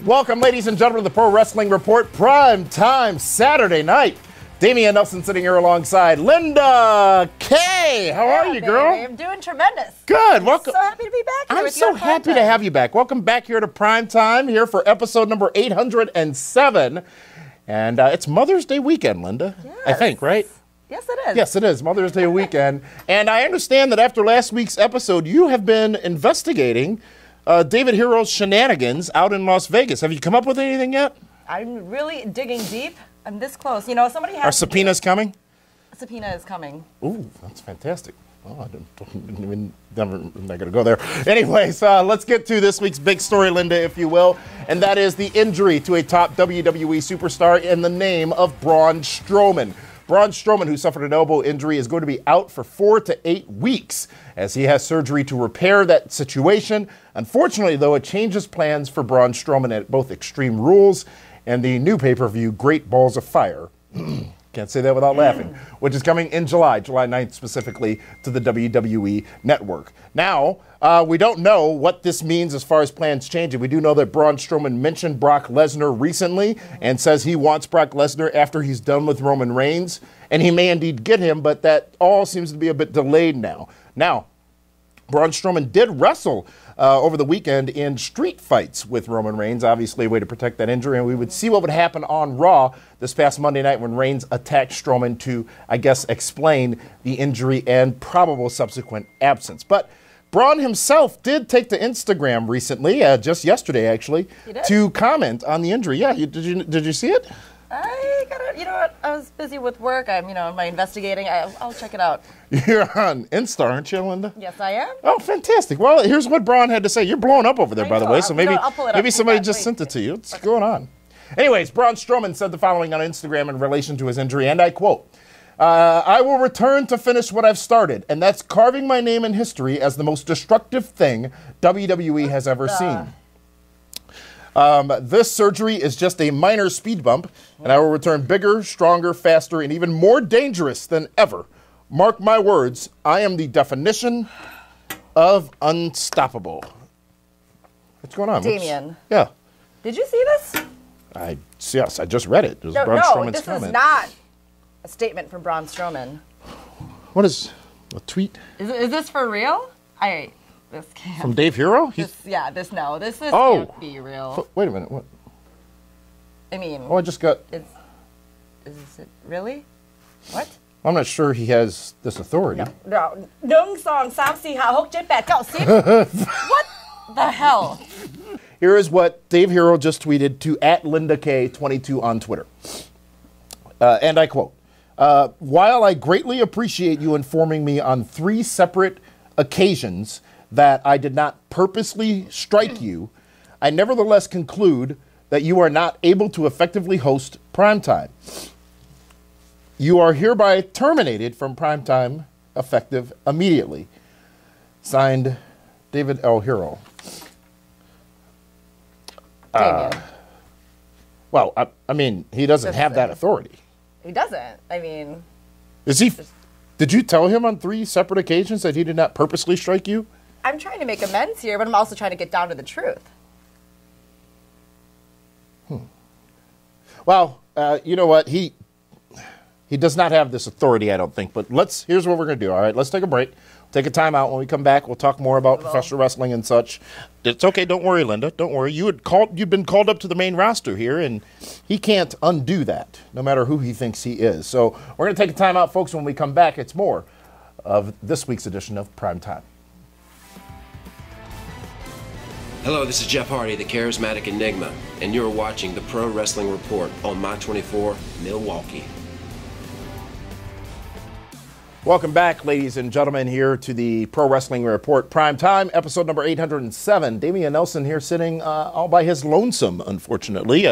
Welcome, ladies and gentlemen, to the Pro Wrestling Report, prime time Saturday night. Damian Nelson sitting here alongside Linda Kay. How are you, girl? Baby, I'm doing tremendous. Good. Welcome. So happy to be back here I'm with you so on happy PrimeTime. to have you back. Welcome back here to Prime Time, here for episode number 807. And it's Mother's Day weekend, Linda. Yes. I think, right? Yes, it is. Yes, it is Mother's Day weekend. And I understand that after last week's episode, you have been investigating David Hero's shenanigans out in Las Vegas. Have you come up with anything yet? I'm really digging deep. I'm this close. You know, somebody has... Are subpoenas coming? A subpoena is coming. Ooh, that's fantastic. Oh, I'm not going to go there. Anyways, let's get to this week's big story, Linda, if you will. And that is the injury to a top WWE superstar in the name of Braun Strowman. Braun Strowman, who suffered an elbow injury, is going to be out for 4 to 8 weeks as he has surgery to repair that situation. Unfortunately, though, it changes plans for Braun Strowman at both Extreme Rules and the new pay-per-view Great Balls of Fire. Can't say that without laughing, which is coming in July 9th specifically, to the WWE Network. Now, we don't know what this means as far as plans changing. We do know that Braun Strowman mentioned Brock Lesnar recently and says he wants Brock Lesnar after he's done with Roman Reigns, and he may indeed get him, but that all seems to be a bit delayed now. Now, Braun Strowman did wrestle over the weekend in street fights with Roman Reigns, obviously a way to protect that injury, and we would see what would happen on Raw this past Monday night when Reigns attacked Strowman to, I guess, explain the injury and probable subsequent absence. But Braun himself did take to Instagram recently, just yesterday actually, to comment on the injury. Yeah, did you see it? I gotta, you know what? I was busy with work. I'm, my investigating. I'll check it out. You're on Insta, aren't you, Linda? Yes, I am. Oh, fantastic. Well, here's what Braun had to say. You're blowing up over there, by the way, so maybe somebody just sent it to you. What's going on? Anyways, Braun Strowman said the following on Instagram in relation to his injury, and I quote, I will return to finish what I've started, and that's carving my name in history as the most destructive thing WWE has ever seen. This surgery is just a minor speed bump, and I will return bigger, stronger, faster, and even more dangerous than ever. Mark my words, I am the definition of unstoppable. What's going on? Damian. Yeah. Did you see this? Yes, I just read it. It was No, Braun Strowman's this comment. is not a statement from Braun Strowman. What is a tweet? Is this for real? This can't. From Dave Hero? This can't be real. Wait a minute. What? I mean. Oh, I just got. Is it really? What? I'm not sure he has this authority. No. 1, 2, 3, 4, 5, 6, 7, 8, 9, 10. What the hell? Here is what Dave Hero just tweeted to @LindaK22 on Twitter. And I quote, while I greatly appreciate you informing me on 3 separate occasions that I did not purposely strike you, I nevertheless conclude that you are not able to effectively host Primetime. You are hereby terminated from Primetime, effective immediately. Signed, David L. Hero. Well, I mean, he doesn't have that authority. He doesn't. I mean... Is he... Did you tell him on 3 separate occasions that he did not purposely strike you? I'm trying to make amends here, but I'm also trying to get down to the truth. Well, you know what? He does not have this authority, I don't think. But here's what we're going to do, all right? Let's take a break. Take a time out. When we come back, we'll talk more about professional wrestling and such. It's okay. Don't worry, Linda. Don't worry. You've been called up to the main roster here, and he can't undo that, no matter who he thinks he is. So we're going to take a time out, folks. When we come back, it's more of this week's edition of Primetime. Hello, this is Jeff Hardy, the Charismatic Enigma, and you're watching the Pro Wrestling Report on My24 Milwaukee. Welcome back, ladies and gentlemen, here to the Pro Wrestling Report Prime Time, episode number 807. Damian Nelson here sitting all by his lonesome, unfortunately.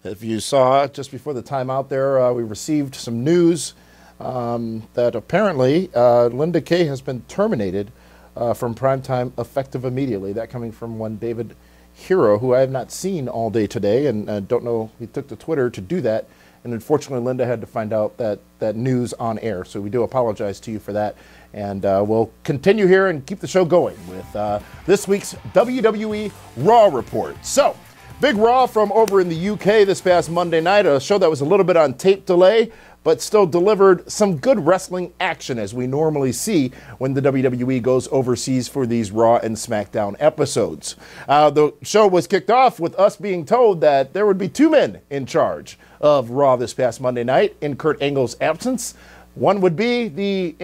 If you saw just before the time out there, we received some news that apparently Linda Kay has been terminated from Primetime effective immediately. That coming from one David Hero, who I have not seen all day today, and don't know, he took to Twitter to do that. And unfortunately, Linda had to find out that news on air. So we do apologize to you for that. And we'll continue here and keep the show going with this week's WWE Raw report. So Big Raw from over in the UK this past Monday night, a show that was a little bit on tape delay, but still delivered some good wrestling action as we normally see when the WWE goes overseas for these Raw and SmackDown episodes. The show was kicked off with us being told that there would be two men in charge of Raw this past Monday night in Kurt Angle's absence. One would be the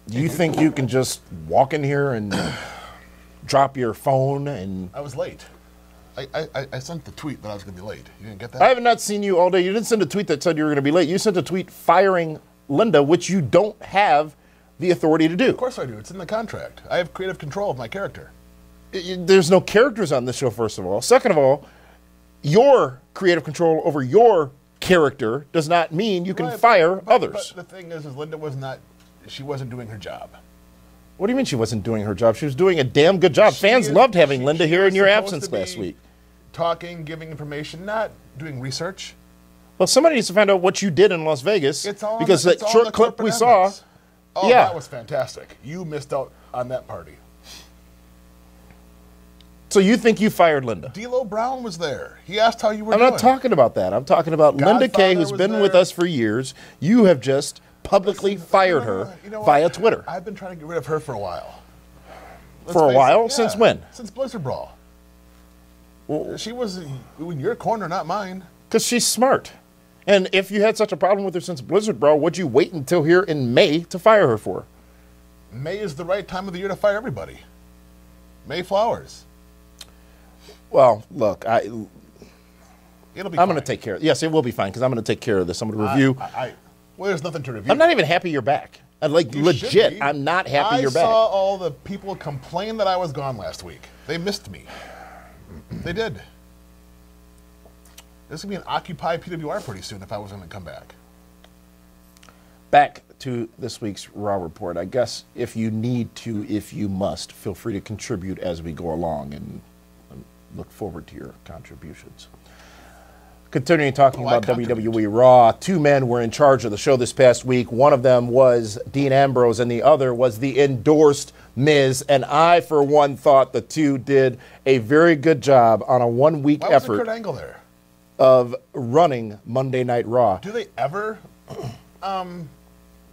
Do you think you can just walk in here and drop your phone and... I was late. I sent the tweet that I was going to be late. You didn't get that? I have not seen you all day. You didn't send a tweet that said you were going to be late. You sent a tweet firing Linda, which you don't have the authority to do. Of course I do. It's in the contract. I have creative control of my character. There's no characters on this show, first of all. Second of all, your creative control over your character does not mean you can fire others. But the thing is Linda was not... She wasn't doing her job. What do you mean she wasn't doing her job? She was doing a damn good job. Fans loved having Linda here in your absence last week. Talking, giving information, not doing research. Well, somebody needs to find out what you did in Las Vegas. It's all because that short clip we saw. Oh, yeah, that was fantastic. You missed out on that party. So you think you fired Linda? D'Lo Brown was there. He asked how you were doing. I'm not talking about that. I'm talking about Linda Kay, who's been with us for years. You have just publicly fired her via Twitter. I've been trying to get rid of her for a while. For a while? Since when? Since Blizzard Brawl. Well, she was in your corner, not mine. Because she's smart. And if you had such a problem with her since Blizzard Brawl, would you wait until here in May to fire her for? May is the right time of the year to fire everybody. May flowers. Well, look, it'll be I'm going to take care of it. Yes, it will be fine because I'm going to take care of this. I'm going to review. Well, there's nothing to review. I'm not even happy you're back. Legit, I'm not happy you're back. I saw all the people complain that I was gone last week. They missed me. They did. This is going to be an Occupy PWR pretty soon if I was going to come back. Back to this week's Raw Report. I guess if you need to, if you must, feel free to contribute as we go along and look forward to your contributions. Continuing talking about WWE Raw, two men were in charge of the show this past week. One of them was Dean Ambrose, and the other was the endorsed Miz. And I, for one, thought the two did a very good job on a one-week effort Kurt Angle there? Of running Monday Night Raw. Do they ever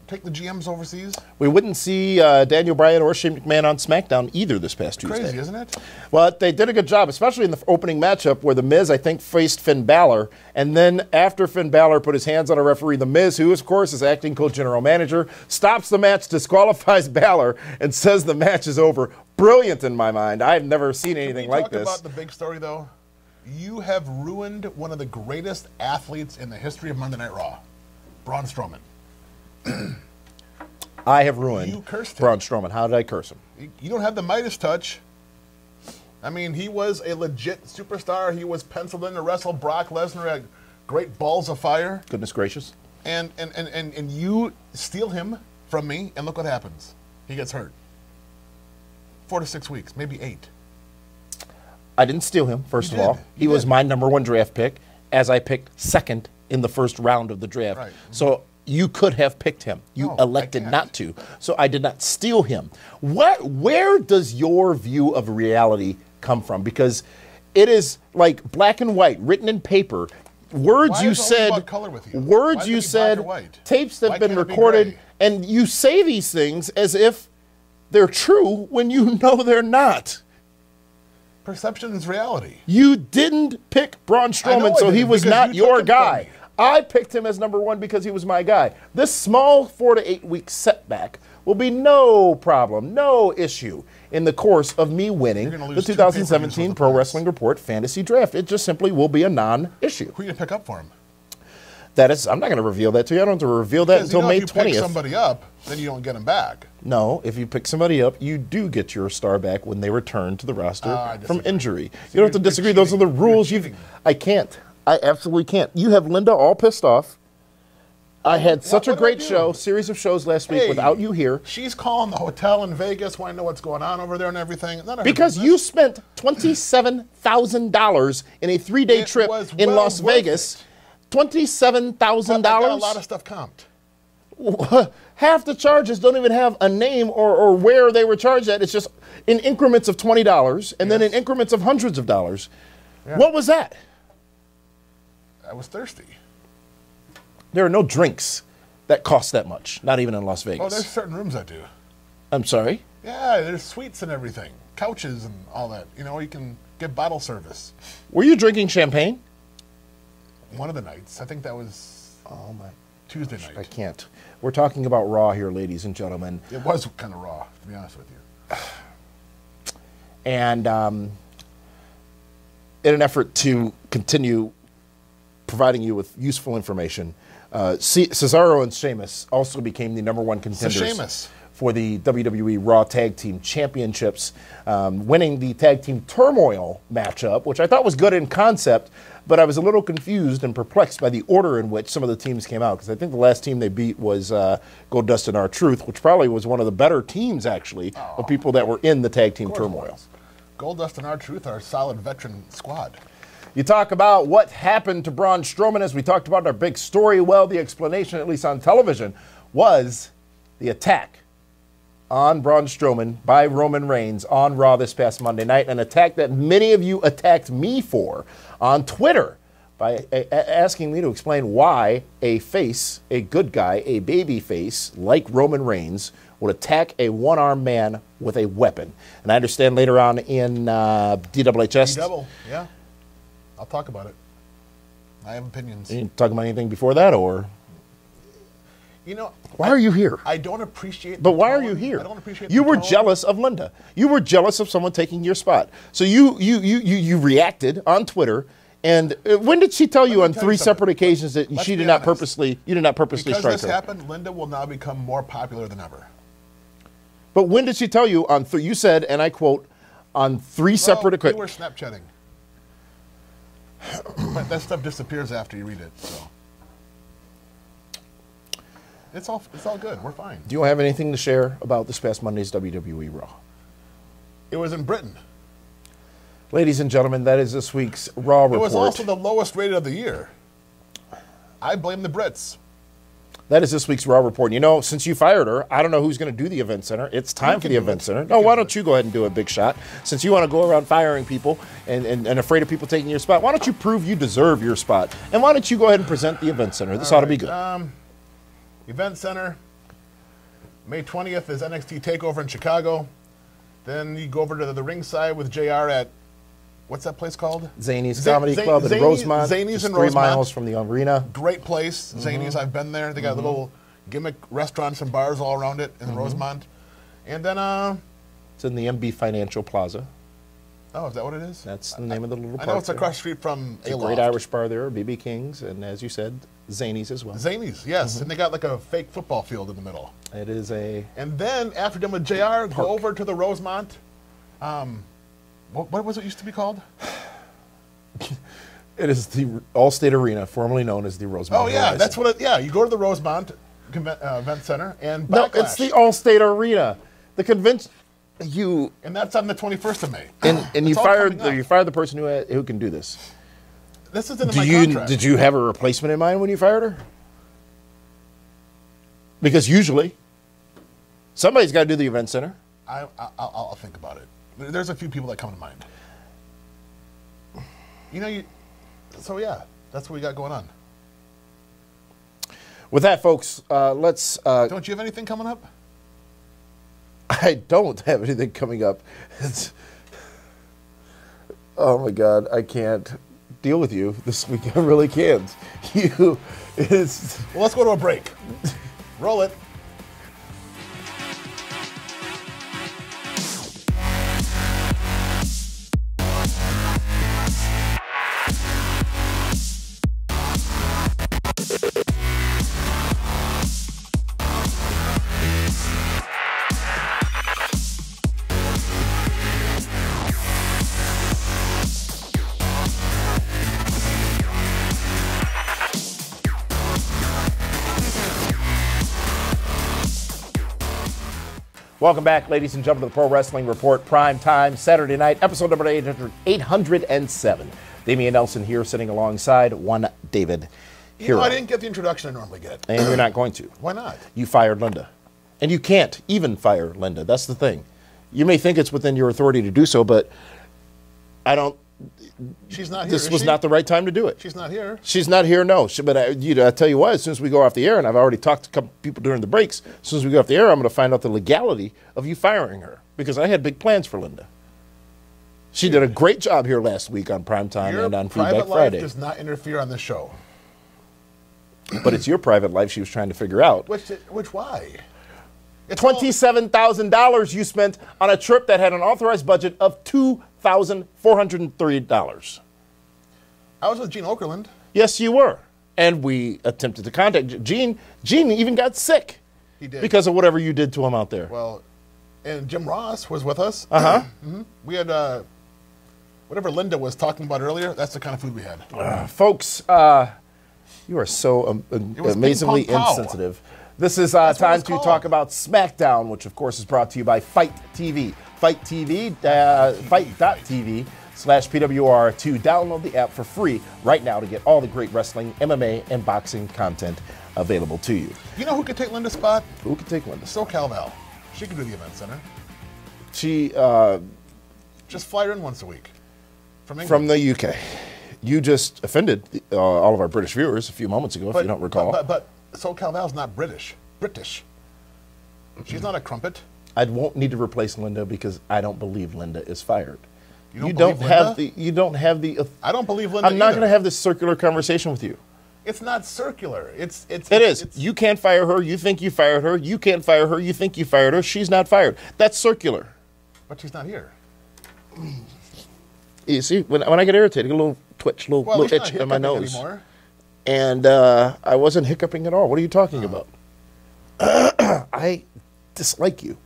take the GMs overseas? We wouldn't see Daniel Bryan or Shane McMahon on SmackDown either this past Tuesday. Crazy, isn't it? Well, they did a good job, especially in the opening matchup where The Miz, I think, faced Finn Balor. And then after Finn Balor put his hands on a referee, The Miz, who, of course, is acting co-general manager, stops the match, disqualifies Balor, and says the match is over. Brilliant in my mind. I've never seen anything like this. Can we talk about the big story, though? You have ruined one of the greatest athletes in the history of Monday Night Raw, Braun Strowman. I have ruined Braun Strowman. How did I curse him? You don't have the Midas touch. I mean, he was a legit superstar. He was penciled in to wrestle Brock Lesnar at great balls of fire. Goodness gracious. And you steal him from me, and look what happens. He gets hurt. 4 to 6 weeks, maybe 8. I didn't steal him, first of all. He was my #1 draft pick, as I picked second in the first round of the draft. Right. So you could have picked him. You elected not to. So I did not steal him. Where does your view of reality come from? Because it is like black and white, written in paper. Words you said, words you said, tapes that have been recorded, and you say these things as if they're true when you know they're not. Perception is reality. You didn't pick Braun Strowman, so he was not your guy. I picked him as #1 because he was my guy. This small 4 to 8 week setback will be no problem, no issue in the course of me winning the 2017 Pro Wrestling Report Fantasy Draft. It just simply will be a non-issue. Who are you going to pick up for him? That is, I'm not going to reveal that to you. I don't have to reveal that until May 20th. If you pick somebody up, then you don't get him back. No, if you pick somebody up, you do get your star back when they return to the roster from injury. You don't have to disagree. Those are the rules. I can't. I absolutely can't. You have Linda all pissed off. I had such a great series of shows last week without you here. She's calling the hotel in Vegas, wanting to know what's going on over there and everything. Because you spent $27,000 in a 3-day trip in Las Vegas. $27,000. I got a lot of stuff comped. half the charges don't even have a name or where they were charged at. It's just in increments of $20 and then in increments of hundreds of dollars. Yeah. What was that? I was thirsty. There are no drinks that cost that much, not even in Las Vegas. Oh, there's certain rooms that do. I'm sorry? Yeah, there's suites and everything. Couches and all that. You know, you can get bottle service. Were you drinking champagne? One of the nights. I think that was Tuesday night. I can't. We're talking about Raw here, ladies and gentlemen. It was kind of raw, to be honest with you. And in an effort to continue providing you with useful information, Cesaro and Sheamus also became the #1 contenders for the WWE Raw Tag Team Championships, winning the Tag Team Turmoil matchup, which I thought was good in concept, but I was a little confused and perplexed by the order in which some of the teams came out, because I think the last team they beat was Goldust and R-Truth, which probably was one of the better teams, actually, of people that were in the Tag Team Turmoil. Goldust and R-Truth are a solid veteran squad. You talk about what happened to Braun Strowman, as we talked about in our big story. Well, the explanation, at least on television, was the attack on Braun Strowman by Roman Reigns on Raw this past Monday night, an attack that many of you attacked me for on Twitter by asking me to explain why a face, a good guy, a baby face like Roman Reigns would attack a one-armed man with a weapon. And I understand later on in DWHS. D-double, yeah. I'll talk about it. I have opinions. You talk about anything before that, or? You know, why are you here? I don't appreciate. But why are you here? I don't appreciate. You were jealous of Linda. You were jealous of someone taking your spot. So you reacted on Twitter. And when did she tell you on 3 separate occasions that you did not purposely strike her? Because this happened, Linda will now become more popular than ever. But when did she tell you on? You said, and I quote, on 3 separate occasions. We were Snapchatting. But that stuff disappears after you read it. So. It's all good. We're fine. Do you have anything to share about this past Monday's WWE Raw? It was in Britain. Ladies and gentlemen, that is this week's Raw report. It was also the lowest rated of the year. I blame the Brits. That is this week's Raw report. You know, since you fired her, I don't know who's going to do the event center. It's time for the event center. No, why don't you go ahead and do a big shot? Since you want to go around firing people and afraid of people taking your spot, why don't you prove you deserve your spot? And why don't you go ahead and present the event center? This ought to be good. Event center, May 20th is NXT TakeOver in Chicago. Then you go over to the ringside with JR at, what's that place called? Zany's Comedy Club in Rosemont. Zany's in 3 Rosemont. miles from the arena. Great place. Zany's, I've been there. They got little gimmick restaurants and bars all around it in Rosemont. And then it's in the MB Financial Plaza. Oh, is that what it is? That's the name of the little park. I know it's across the street from a great Irish bar there, BB King's, and as you said, Zany's as well. Zany's, yes. And they got like a fake football field in the middle. It is a And then after done with JR, go over to the Rosemont. What was it used to be called? It is the Allstate Arena, formerly known as the Rosemont. Oh, yeah, Horizon. that's what you go to the Rosemont Event Center and No, it's the Allstate Arena. The convention, and that's on the 21st of May. And you fired the person who can do this. This isn't in my contract. Did you have a replacement in mind when you fired her? Because usually, somebody's got to do the event center. I'll think about it. There's a few people that come to mind. So yeah, that's what we got going on. With that, folks, let's... Don't you have anything coming up? I don't have anything coming up. Oh my God, I can't deal with you this week. I really can't. Well, let's go to a break. Roll it. Welcome back, ladies and gentlemen, to the Pro Wrestling Report, Prime Time, Saturday night, episode number 807. Damian Nelson here, sitting alongside one David You know, I didn't get the introduction I normally get. And you're not going to. Why not? You fired Linda. And you can't even fire Linda. That's the thing. You may think it's within your authority to do so, but I don't. She's not here. This was not the right time to do it. She's not here. She's not here, no. But I tell you what, as soon as we go off the air, and I've already talked to a couple people during the breaks, as soon as we go off the air, I'm going to find out the legality of you firing her. Because I had big plans for Linda. She did a great job here last week on Primetime and on Feedback private Friday. life does not interfere on the show. But it's your private life she was trying to figure out. Which why? It's $27,000 you spent on a trip that had an authorized budget of $2,403. I was with Gene Okerlund. Yes, you were. And we attempted to contact Gene. Gene even got sick. He did. Because of whatever you did to him out there. Well, and Jim Ross was with us. Uh-huh. We had whatever Linda was talking about earlier. That's the kind of food we had. Folks, you are so amazingly ping pong pow. insensitive. This is what time it's to called. talk about SmackDown, which of course is brought to you by Fight TV. Fight.tv/PWR to download the app for free right now to get all the great wrestling, MMA, and boxing content available to you. You know who could take Linda's spot? Who can take Linda? SoCal Val. She could do the event center. She, Just fly her in once a week. From England. from the UK. You just offended all of our British viewers a few moments ago, if you don't recall. But SoCal Val's not British. British. She's not a crumpet. I won't need to replace Linda because I don't believe Linda is fired. You don't believe Linda? You don't have the. I don't believe Linda I'm not either. going to have this circular conversation with you. It's not circular. It is. You can't fire her. You think you fired her. You can't fire her. You think you fired her. She's not fired. That's circular. But she's not here. You see, when I get irritated, a little twitch, Well, little he's not itch in my hiccuping nose. anymore. And I wasn't hiccuping at all. What are you talking about? I dislike you.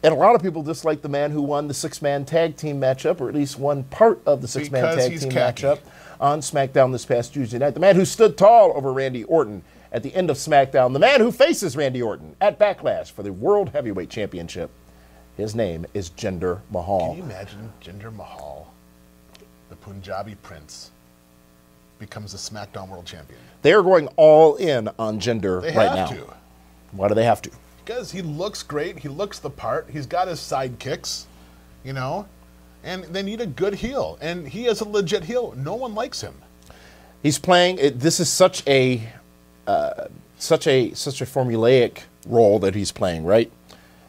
And a lot of people dislike the man who won the six-man tag team matchup, or at least one part of the six-man Because tag he's team khaki. matchup on SmackDown this past Tuesday night. The man who stood tall over Randy Orton at the end of SmackDown. The man who faces Randy Orton at Backlash for the World Heavyweight Championship. His name is Jinder Mahal. Can you imagine Jinder Mahal, the Punjabi prince, becomes the SmackDown World Champion? They are going all in on Jinder They right have now. to. Why do they have to? Because he looks great. He looks the part. He's got his sidekicks, you know, and they need a good heel. And he is a legit heel. No one likes him. He's playing. This is such a formulaic role that he's playing, right?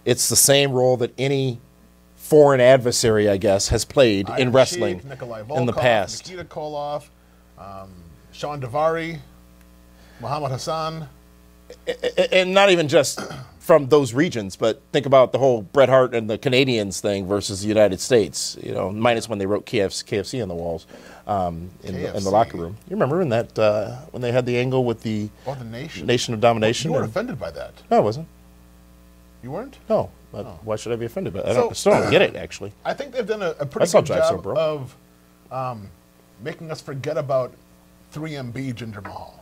It's the same role that any foreign adversary, I guess, has played in Iron wrestling Sheik, Nikolai Volkov, in the past. Nikita Koloff, Sean Davari, Muhammad Hassan. And not even just from those regions, but think about the whole Bret Hart and the Canadians thing versus the United States. You know, minus when they wrote KFC on the walls in the locker room. You remember in that when they had the angle with the Oh, the Nation. Nation of Domination? You weren't offended by that. No, I wasn't. You weren't? No. But why should I be offended by that? So- I still don't get it, actually. I think they've done a pretty That's all good Drive So job Bro. of making us forget about 3MB Jinder Mahal.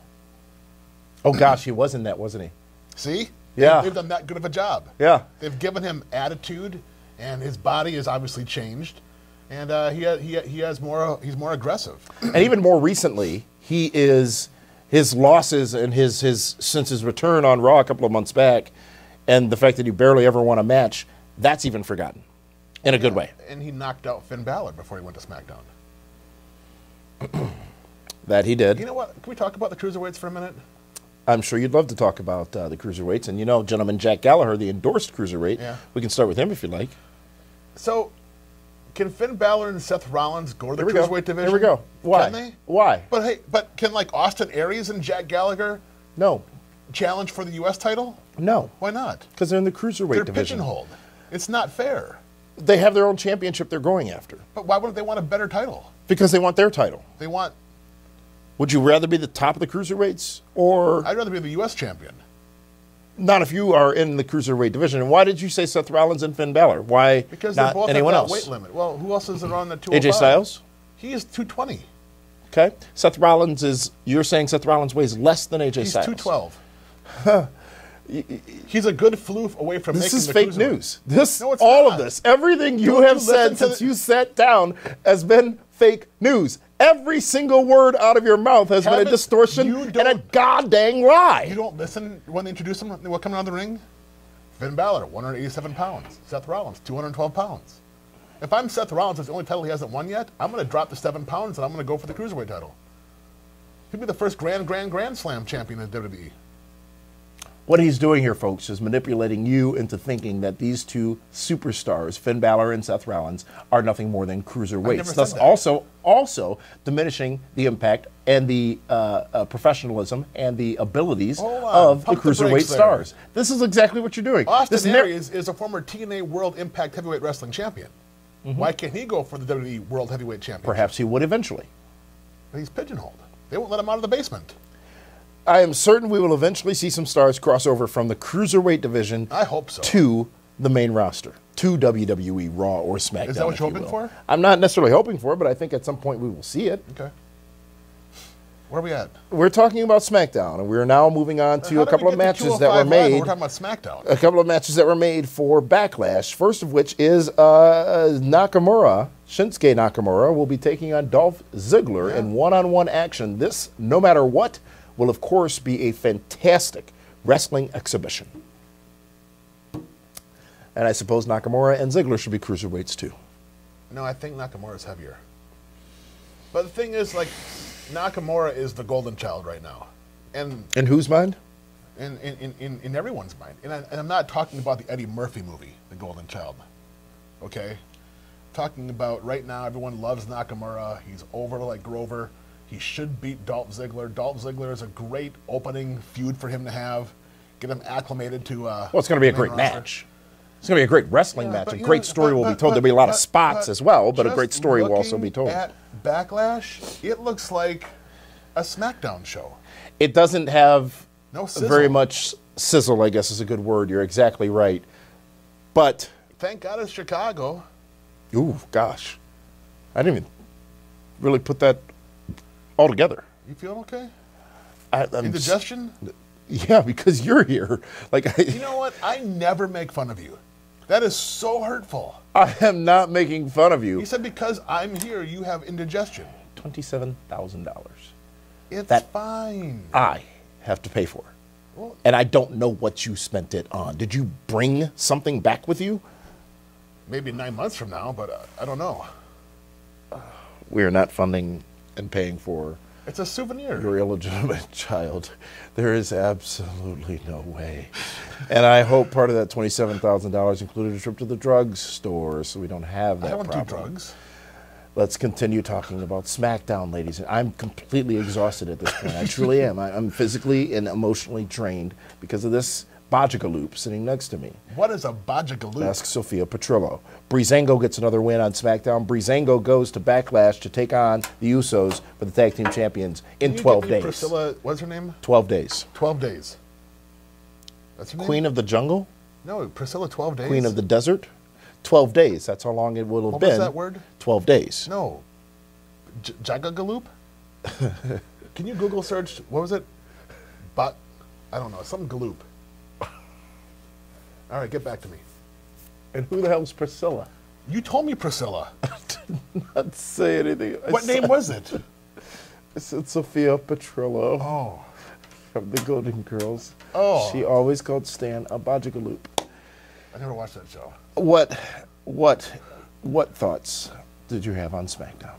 Oh, gosh, he was in that, wasn't he? See? Yeah. They've done that good of a job. Yeah. They've given him attitude, and his body has obviously changed, and he's more aggressive. And even more recently, his losses and since his return on Raw a couple of months back, and the fact that he barely ever won a match, that's even forgotten in a good way. And he knocked out Finn Balor before he went to SmackDown. That he did. You know what? Can we talk about the cruiserweights for a minute? I'm sure you'd love to talk about the cruiserweights. And you know, gentleman Jack Gallagher, the endorsed cruiserweight. Yeah. We can start with him if you'd like. So, can Finn Balor and Seth Rollins go to the Here we go. cruiserweight division? Here we go. Why? Can they? Why? But hey, can like Austin Aries and Jack Gallagher No. challenge for the U.S. title? No. Why not? Because they're in the cruiserweight They're division. pigeonholed. It's not fair. They have their own championship they're going after. But why wouldn't they want a better title? Because they want their title. They want. Would you rather be the top of the cruiserweights or I'd rather be the U.S. champion. not if you are in the cruiserweight division? And why did you say Seth Rollins and Finn Balor? Why Because they're not both anyone at that else? weight limit. Well, who else is around the 205? AJ Styles? He is 220. Okay. Seth Rollins is, you're saying Seth Rollins weighs less than AJ He's Styles. 212. He's a good floof away from This making is the fake cruiserweight. news. This, No, it's all not. of this, everything you Don't have you said listen to since the- you sat down has been fake news. Every single word out of your mouth has been a distortion and a goddamn lie. You don't listen when they introduce them, what coming out of the ring? Finn Balor, 187 pounds. Seth Rollins, 212 pounds. If I'm Seth Rollins, it's the only title he hasn't won yet, I'm going to drop the 7 pounds and I'm going to go for the Cruiserweight title. He'll be the first Grand Slam champion in WWE. What he's doing here, folks, is manipulating you into thinking that these two superstars, Finn Balor and Seth Rollins, are nothing more than cruiserweights. Thus, also diminishing the impact and the professionalism and the abilities of the cruiserweight stars. This is exactly what you're doing. Austin Aries is a former TNA World Impact Heavyweight Wrestling Champion. Why can't he go for the WWE World Heavyweight Championship? Perhaps he would eventually. But he's pigeonholed. They won't let him out of the basement. I am certain we will eventually see some stars cross over from the cruiserweight division I hope so. to the main roster, to WWE Raw or SmackDown. Is that what you're hoping for? I'm not necessarily hoping for it, but I think at some point we will see it. Okay. Where are we at? We're talking about SmackDown, and we're now moving on to a couple of matches that were made. We're talking about SmackDown. A couple of matches that were made for Backlash. First of which is Nakamura. Shinsuke Nakamura will be taking on Dolph Ziggler in one-on-one action. This, no matter what, will of course be a fantastic wrestling exhibition. And I suppose Nakamura and Ziggler should be cruiserweights too. No, I think Nakamura's heavier. But the thing is, like, Nakamura is the golden child right now. And in whose mind? In everyone's mind. And I'm not talking about the Eddie Murphy movie, The Golden Child. Okay? Talking about right now, everyone loves Nakamura. He's over like Grover. He should beat Dolph Ziggler. Dolph Ziggler is a great opening feud for him to have. Get him acclimated to... well, it's going to be a great match. It's going to be a great wrestling match. A great story will be told. There'll be a lot of spots as well, but a great story will also be told. At Backlash, it looks like a SmackDown show. It doesn't have no sizzle. Very much sizzle, I guess is a good word. You're exactly right. But... thank God it's Chicago. Ooh, gosh. I didn't even really put that all together. You feeling okay? I'm indigestion? Yeah, because you're here. Like, you know what? I never make fun of you. That is so hurtful. I am not making fun of you. He said because I'm here, you have indigestion. $27,000. It's fine. I have to pay for. Well, and I don't know what you spent it on. Did you bring something back with you? Maybe 9 months from now, but I don't know. We are not funding and paying for... it's a souvenir. Your illegitimate child. There is absolutely no way. And I hope part of that $27,000 included a trip to the drugstore, so we don't have that problem. I don't do drugs. Let's continue talking about SmackDown, ladies. I'm completely exhausted at this point. I truly am. I'm physically and emotionally drained because of this Bajagaloop sitting next to me. What is a Bajagaloop? Ask Sophia Petrillo. Breezango gets another win on SmackDown. Breezango goes to Backlash to take on the Usos for the Tag Team Champions in 12 days. Priscilla, what's her name? 12 days. 12 days. That's her name? Queen of the Jungle? No, Priscilla, 12 days. Queen of the Desert? 12 days. That's how long it will have been. What was that word? 12 days. No. Jagagaloop? Can you Google search, what was it? I don't know, some galoop. All right, get back to me. And who the hell's Priscilla? You told me Priscilla. I did not say anything. What name was it? I said Sophia Petrillo. Oh. From the Golden Girls. Oh. She always called Stan a Bajagaloop. I never watched that show. What thoughts did you have on SmackDown?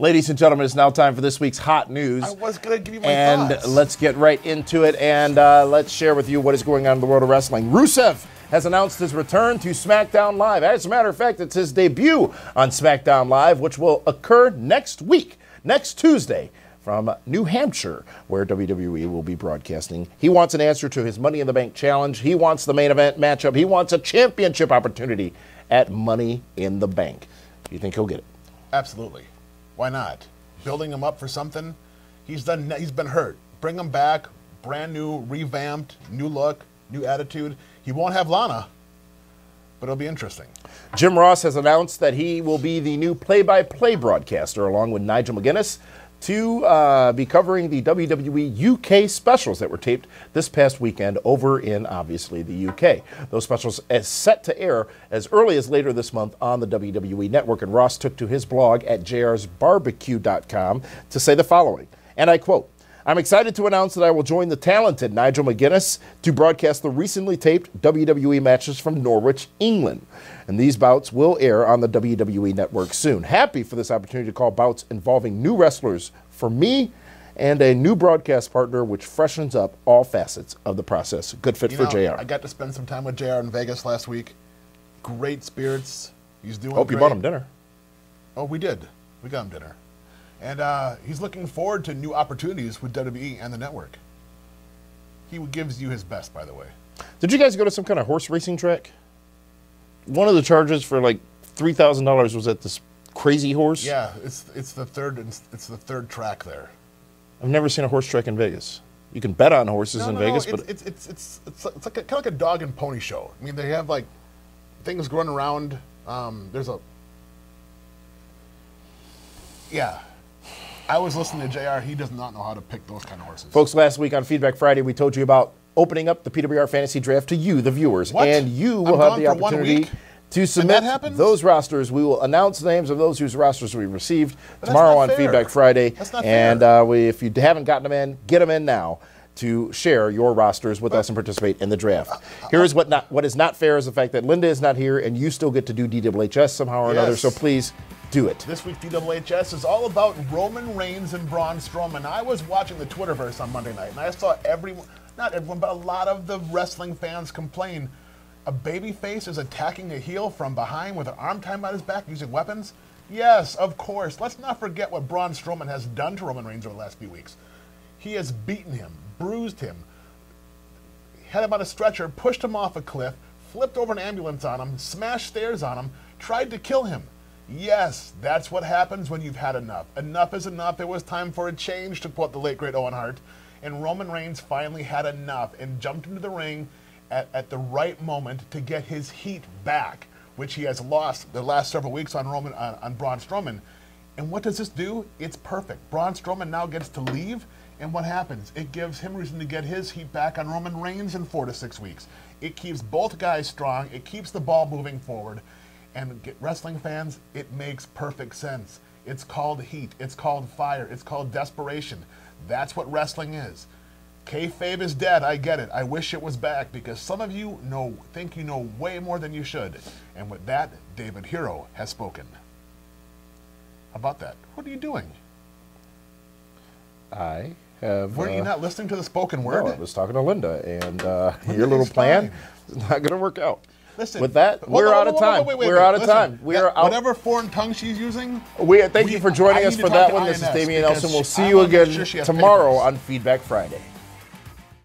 Ladies and gentlemen, it's now time for this week's hot news. I was going to give you my thoughts. And let's get right into it, and let's share with you what is going on in the world of wrestling. Rusev has announced his return to SmackDown Live. As a matter of fact, it's his debut on SmackDown Live, which will occur next week, next Tuesday, from New Hampshire, where WWE will be broadcasting. He wants an answer to his Money in the Bank challenge. He wants the main event matchup. He wants a championship opportunity at Money in the Bank. Do you think he'll get it? Absolutely. Why not? Building him up for something. He's been hurt. Bring him back, brand new, revamped, new look, new attitude. He won't have Lana, but it'll be interesting. Jim Ross has announced that he will be the new play-by-play broadcaster along with Nigel McGuinness. to be covering the WWE UK specials that were taped this past weekend over in, obviously, the UK. Those specials are set to air as early as later this month on the WWE Network, and Ross took to his blog at jrsbarbecue.com to say the following, and I quote, "I'm excited to announce that I will join the talented Nigel McGuinness to broadcast the recently taped WWE matches from Norwich, England. And these bouts will air on the WWE Network soon. Happy for this opportunity to call bouts involving new wrestlers for me and a new broadcast partner which freshens up all facets of the process." Good fit for JR. I got to spend some time with JR in Vegas last week. Great spirits. He's doing Hope great. you bought him dinner. Oh, we did. We got him dinner. And he's looking forward to new opportunities with WWE and the network. He gives you his best, by the way. Did you guys go to some kind of horse racing track? One of the charges for like $3,000 was at this Crazy Horse. Yeah, it's the third track there. I've never seen a horse track in Vegas. You can bet on horses in Vegas, but it's like kind of like a dog and pony show. I mean, they have like things going around. Yeah. I was listening to JR. He does not know how to pick those kind of horses. Folks, last week on Feedback Friday, we told you about opening up the PWR Fantasy Draft to you, the viewers. What? And you will have the opportunity to submit those rosters. We will announce the names of those whose rosters we received tomorrow on Feedback Friday. That's not and fair. If you haven't gotten them in, get them in now to share your rosters with us and participate in the draft. Here is what is not fair is the fact that Linda is not here and you still get to do DWHS somehow or another. So please do it. This week's DWHS is all about Roman Reigns and Braun Strowman. I was watching the Twitterverse on Monday night, and I saw not everyone, but a lot of the wrestling fans complain. A babyface is attacking a heel from behind with an arm tied behind his back using weapons? Yes, of course. Let's not forget what Braun Strowman has done to Roman Reigns over the last few weeks. He has beaten him, bruised him, had him on a stretcher, pushed him off a cliff, flipped over an ambulance on him, smashed stairs on him, tried to kill him. Yes, that's what happens when you've had enough. Enough is enough. It was time for a change, to quote the late, great Owen Hart. And Roman Reigns finally had enough and jumped into the ring at the right moment to get his heat back, which he has lost the last several weeks on Braun Strowman. And what does this do? It's perfect. Braun Strowman now gets to leave, and what happens? It gives him reason to get his heat back on Roman Reigns in 4 to 6 weeks. It keeps both guys strong. It keeps the ball moving forward. And wrestling fans, it makes perfect sense. It's called heat. It's called fire. It's called desperation. That's what wrestling is. Kayfabe is dead. I get it. I wish it was back because some of you think you know way more than you should. And with that, David Hero has spoken. How about that? What are you doing? I have... Were you not listening to the spoken word? No, I was talking to Linda, and your little plan is not going to work out. Listen, with that, we're out of time. We're out of time. We are out. Whatever foreign tongue she's using. Thank you for joining us for that one. This is Damian Nelson. We'll see you again tomorrow on Feedback Friday.